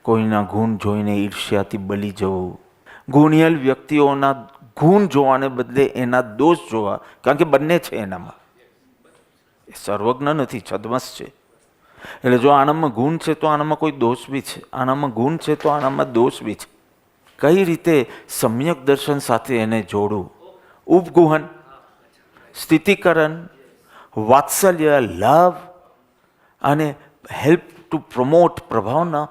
કોઈના ગુણ જોઈને ઈર્ષ્યાથી બળી જવું, ગુણિયલ વ્યક્તિઓના ગુણ જોવાને બદલે એના દોષ જોવા, કારણ કે બંને છે એનામાં. એ સર્વજ્ઞ નથી, છદ્મસ છે. એટલે જો આનામાં ગુણ છે તો આનામાં કોઈ દોષ બી છે, આનામાં ગુણ છે તો આનામાં દોષ બી છે. કઈ રીતે સમ્યક દર્શન સાથે એને જોડવું? ઉપગુહન, સ્થિતિકરણ, વાત્સલ્ય, લવ અને હેલ્પ ટુ પ્રમોટ પ્રભાવના.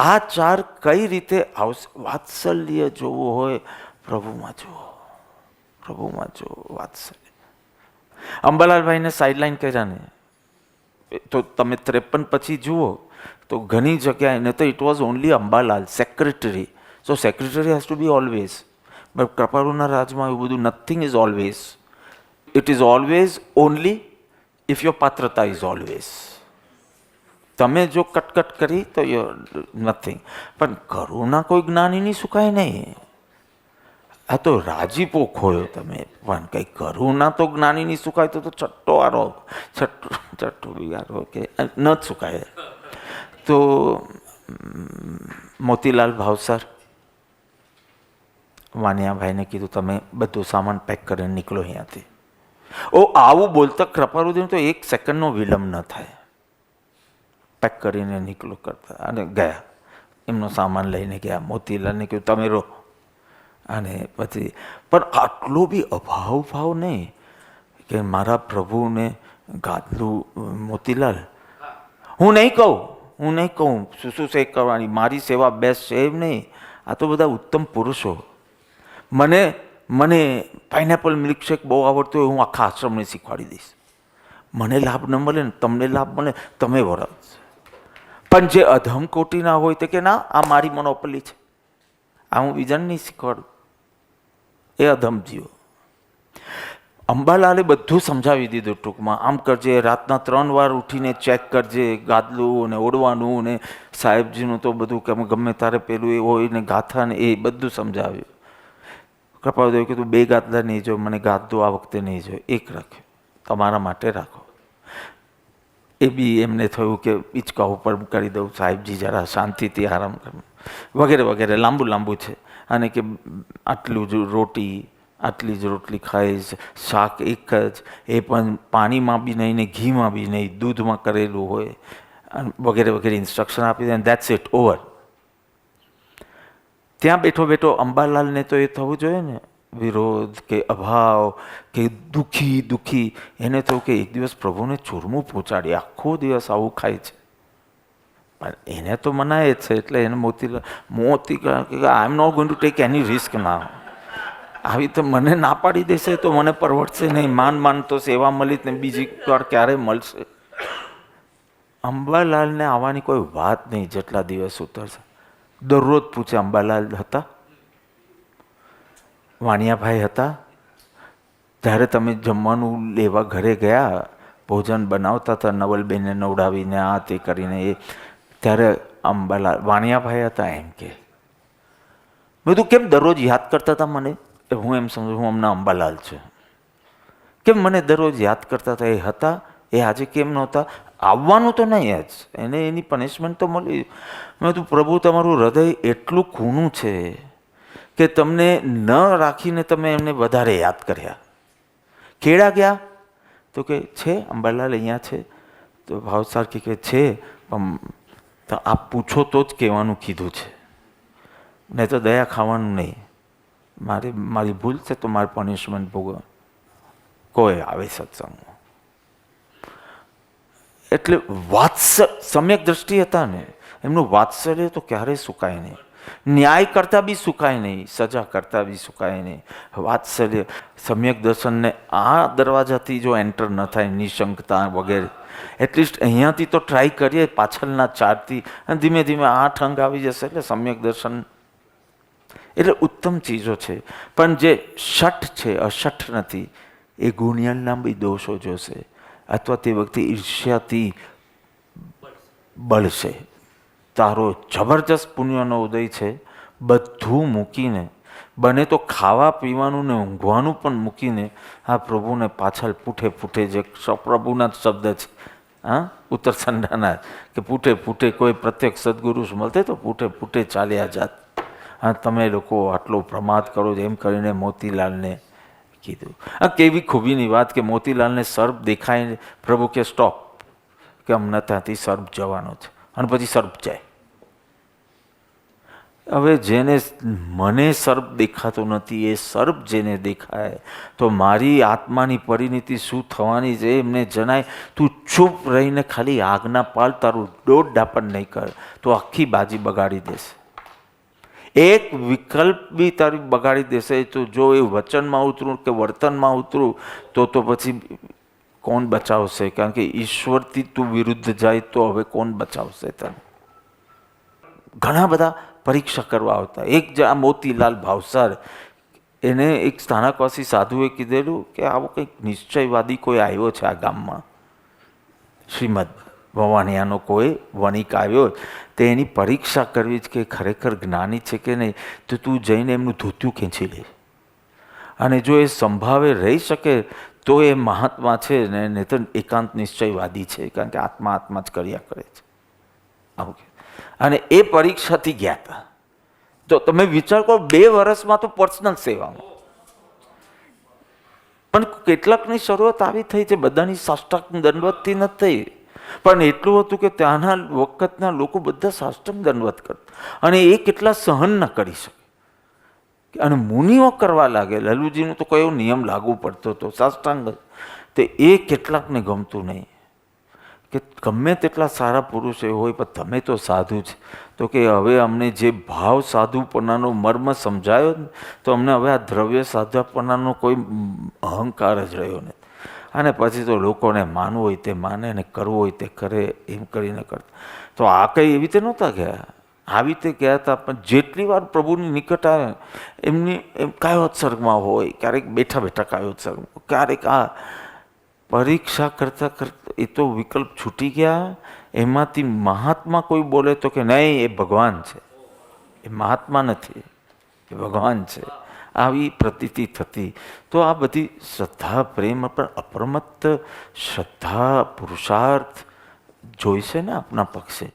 આ ચાર કઈ રીતે આવશે? વાત્સલ્ય જોવું હોય, પ્રભુમાં જુઓ, પ્રભુમાં જુઓ વાત્સલ્ય. અંબાલાલભાઈને સાઇડલાઇન કર્યા ને તો તમે 53 પછી જુઓ તો ઘણી જગ્યાએ, એને તો it was only Ambalal secretary. So secretary has to be always. But કૃપાળુના રાજમાં એવું બધું nothing is always. It is always only if your પાત્રતા ઇઝ ઓલવેઝ. તમે જો કટકટ કરી તો યોર નથિંગ. પણ કરુણા કોઈ જ્ઞાનીની સુકાય નહીં. આ તો રાજીપો ખોયો તમે, પણ કંઈ કરુણા તો જ્ઞાનીની સુકાય તો છઠ્ઠો આરો, છઠ્ઠો બિગારો કે ન જ સુકાય. તો મોતીલાલ ભાવસર વાનિયાભાઈને કીધું તમે બધું સામાન પેક કરીને નીકળો અહીંયાથી. ઓ આવું બોલતા કૃપાળુદેવ તો 1 સેકન્ડનો વિલંબ ન થાય. પેક કરીને નીકળો કરતા અને ગયા, એમનો સામાન લઈને ગયા. મોતીલાલને કહ્યું તમે રહો. અને પછી પણ આટલો બી અભાવ ભાવ નહીં કે મારા પ્રભુને ગાદલું. મોતીલાલ, હું નહીં કહું શું સે કરવાની, મારી સેવા બેસ્ટ છે એમ નહીં. આ તો બધા ઉત્તમ પુરુષો. મને પાઇનેપલ મિલ્કશેક બહુ આવડતું હોય, હું આખા આશ્રમને શીખવાડી દઈશ. મને લાભ ન મળે ને તમને લાભ મળે, તમે વરાવ. પણ જે અધમ કોટીના હોય તે કે ના આ મારી મોનોપોલી છે, આ હું બીજાને નહીં શીખવાડું. એ અધમ જીવો. અંબાલાલે બધું સમજાવી દીધું ટૂંકમાં. આમ કરજે, રાતના 3 વાર ઉઠીને ચેક કરજે ગાદલું ને ઓઢવાનું ને સાહેબજીનું તો બધું કે ગમે તારે પેલું એ હોય ને ગાથા ને એ બધું સમજાવ્યું. કૃપાળુદેવ કીધું 2 ગાદલા નહીં જો, મને ગાદલું આ વખતે નહીં જો, 1 રાખ્યો, તમારા માટે રાખો. એ બી એમને થયું કે પિચકા ઉપર કરી દઉં, સાહેબજી જરા શાંતિથી આરામ કરે વગેરે વગેરે. લાંબુ છે. અને કે આટલું જ રોટી, આટલી જ રોટલી ખાઈશ, શાક એક જ, એ પણ પાણીમાં બી નહીં ને ઘીમાં બી નહીં, દૂધમાં કરેલું હોય વગેરે વગેરે ઇન્સ્ટ્રક્શન આપી દે. That's it, over. ત્યાં બેઠો અંબાલાલને તો એ થવું જોઈએ ને, વિરોધ કે અભાવ કે દુઃખી. એને થયું કે એક દિવસ પ્રભુને ચૂરમું પહોંચાડી, આખો દિવસ આવું ખાય છે. પણ એને તો મનાય જ છે. એટલે એને મોતી I am not going to take any risk ના. આવી તો મને ના પાડી દેશે તો મને પરવડશે નહીં. માન તો સેવા મળી ને બીજી વાર ક્યારે મળશે. અંબાલાલને આવવાની કોઈ વાત નહીં જેટલા દિવસ ઉતરશે. દરરોજ પૂછે અંબાલાલ હતા, વાણિયાભાઈ હતા, જ્યારે તમે જમવાનું લેવા ઘરે ગયા, ભોજન બનાવતા હતા નવલબેનને નવડાવીને આ તે કરીને, એ ત્યારે અંબાલાલ વાણિયાભાઈ હતા એમ કે. બધું કેમ દરરોજ યાદ કરતા હતા મને? હું એમ સમજુ હું હમણાં અંબાલાલ છે. કેમ મને દરરોજ યાદ કરતા હતા? એ હતા, એ આજે કેમ નહોતા? આવવાનું તો નહીં જ, એને એની પનિશમેન્ટ તો મળી. મેં કીધું પ્રભુ તમારું હૃદય એટલું ખૂણું છે કે તમને ન રાખીને તમે એમને વધારે યાદ કર્યા. કેળા ગયા તો કે છે અંબાલાલ અહીંયા છે. તો ભાવસાર કે છે, પણ આપ પૂછો તો જ કહેવાનું કીધું છે, નહીં તો દયા ખાવાનું નહીં. મારી ભૂલ છે તો મારી પનિશમેન્ટ ભોગવવા. કોઈ આવે સત્સંગમાં. એટલે સમ્યક દ્રષ્ટિ હતા ને, એમનું વાત્સલ્ય તો ક્યારેય સુકાય નહીં. ન્યાય કરતા બી સુકાય નહીં, સજા કરતા બી સુકાય નહીં. વાત્સલ્ય સમ્યક દર્શનને આ દરવાજાથી જો એન્ટર ન થાય, નિશંકતા વગેરે, એટલીસ્ટ અહીંયાથી તો ટ્રાય કરીએ, પાછળના 4થી, અને ધીમે ધીમે 8 અંગ આવી જશે એટલે સમ્યક દર્શન. એટલે ઉત્તમ ચીજો છે. પણ જે શઠ છે, અશઠ નથી, એ ગુણિયલના બી દોષો જોશે, અથવા તે વખતે ઈર્ષ્યાથી બળશે. તારો જબરજસ્ત પુણ્યનો ઉદય છે, બધું મૂકીને, બને તો ખાવા પીવાનું ને ઊંઘવાનું પણ મૂકીને આ પ્રભુને પાછળ પૂઠે જે પ્રભુના શબ્દ છે, હા ઉત્તર સંડાના કે પૂઠે પૂઠે કોઈ પ્રત્યક્ષ સદગુરુ મળતે તો પૂઠે પૂઠે ચાલ્યા જાત. હા તમે લોકો આટલો પ્રમાદ કરો છો એમ કરીને મોતીલાલને કીધું. આ કેવી ખૂબીની વાત કે મોતીલાલને સર્પ દેખાય, પ્રભુ કે સ્ટોપ, કે હમણાં ત્યાંથી સર્પ જવાનો છે, અને પછી સર્પ જાય. હવે જેને મને સર્પ દેખાતો નથી એ સર્પ જેને દેખાય તો મારી આત્માની પરિણતિ શું થવાની છે એમને જણાય. તું ચૂપ રહીને ખાલી આજ્ઞા પાળ, તારું દોઢ ડાપણ નહીં કર તો આખી બાજી બગાડી દેશે. એક વિકલ્પ બી તારી બગાડી દેશે. તો જો એ વચનમાં ઉતરું કે વર્તનમાં ઉતરું તો પછી કોણ બચાવશે? કારણ કે ઈશ્વરથી તું વિરુદ્ધ જાય તો હવે કોણ બચાવશે તને? ઘણા બધા પરીક્ષા કરવા આવતા. એક આ મોતીલાલ ભાવસાર, એને એક સ્થાનકવાસી સાધુએ કીધેલું કે આવો કંઈક નિશ્ચયવાદી કોઈ આવ્યો છે આ ગામમાં, શ્રીમદ ભવાનિયાનો કોઈ વણિક આવ્યો, તે એની પરીક્ષા કરવી જ કે ખરેખર જ્ઞાની છે કે નહીં. તો તું જઈને એમનું ધોતિયું ખેંચી લે, અને જો એ સંભાવે રહી શકે તો એ મહાત્મા છે ને, નહીં તો એકાંત નિશ્ચયવાદી છે, કારણ કે આત્મા આત્મા જ કર્યા કરે છે. આવું. અને એ પરીક્ષાથી ગયા હતા. તો તમે વિચાર કરો, 2 વર્ષમાં તો પર્સનલ સેવામાં, પણ કેટલાકની શરૂઆત આવી થઈ છે. બધાની સાષ્ટાંગ દંડવતથી નથી થઈ, પણ એટલું હતું કે ત્યાંના વખતના લોકો બધા સાષ્ટાંગ દંડવત કરતા, અને એ કેટલા સહન ન કરી શકે. અને મુનિઓ કરવા લાગે. લલુજીનો તો કયો નિયમ લાગુ પડતો હતો સાષ્ટાંગ, તો એ કેટલાકને ગમતું નહીં કે ગમે તેટલા સારા પુરુષો હોય પણ તમે તો સાધુ છે. તો કે હવે અમને જે ભાવ સાધુપણાનો મર્મ સમજાયો ને, તો અમને હવે આ દ્રવ્ય સાધુપણાનો કોઈ અહંકાર જ રહ્યો નથી. અને પછી તો લોકોને માનવું હોય તે માને ને કરવું હોય તે કરે, એમ કરીને કરતા. તો આ કંઈ એવી રીતે નહોતા ગયા, આવી રીતે ગયા હતા. પણ જેટલી વાર પ્રભુની નિકટ આવે એમની એમ કાયોત્સર્ગમાં હોય, ક્યારેક બેઠા બેઠા કાયોત્સર્ગમાં, ક્યારેક આ પરીક્ષા કરતાં કરતાં એ તો વિકલ્પ છૂટી ગયા. એમાંથી મહાત્મા કોઈ બોલે તો કે નહીં એ ભગવાન છે, એ મહાત્મા નથી, એ ભગવાન છે, આવી પ્રતીતિ થતી. તો આ બધી શ્રદ્ધા પ્રેમ પર અપ્રમત્ત શ્રદ્ધા પુરુષાર્થ જોઈશે ને આપણા પક્ષે.